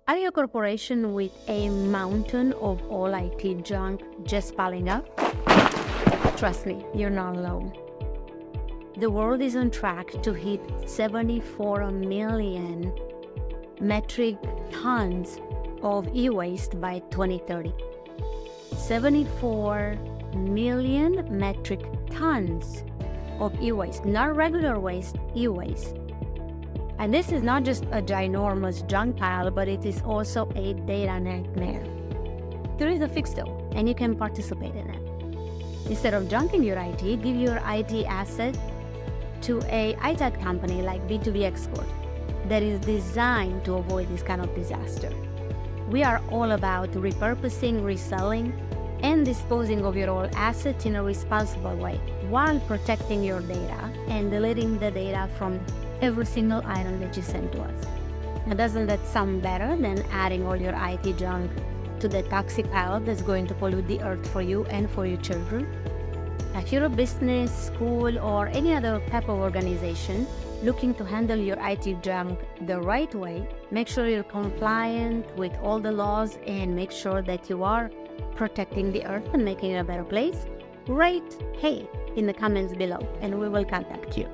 Are you a corporation with a mountain of all IT junk just piling up? Trust me, you're not alone. The world is on track to hit 74 million metric tons of e-waste by 2030. 74 million metric tons of e-waste, not regular waste, e-waste. And this is not just a ginormous junk pile, but it is also a data nightmare. There is a fix though, and you can participate in it. Instead of junking your IT, give your IT asset to a ITAD company like B2B Export that is designed to avoid this kind of disaster. We are all about repurposing, reselling, and disposing of your old assets in a responsible way while protecting your data and deleting the data from every single item that you send to us. Now, doesn't that sound better than adding all your IT junk to the toxic pile that's going to pollute the earth for you and for your children? If you're a business, school, or any other type of organization looking to handle your IT junk the right way, make sure you're compliant with all the laws and make sure that you are protecting the earth and making it a better place. Rate hey in the comments below and we will contact you.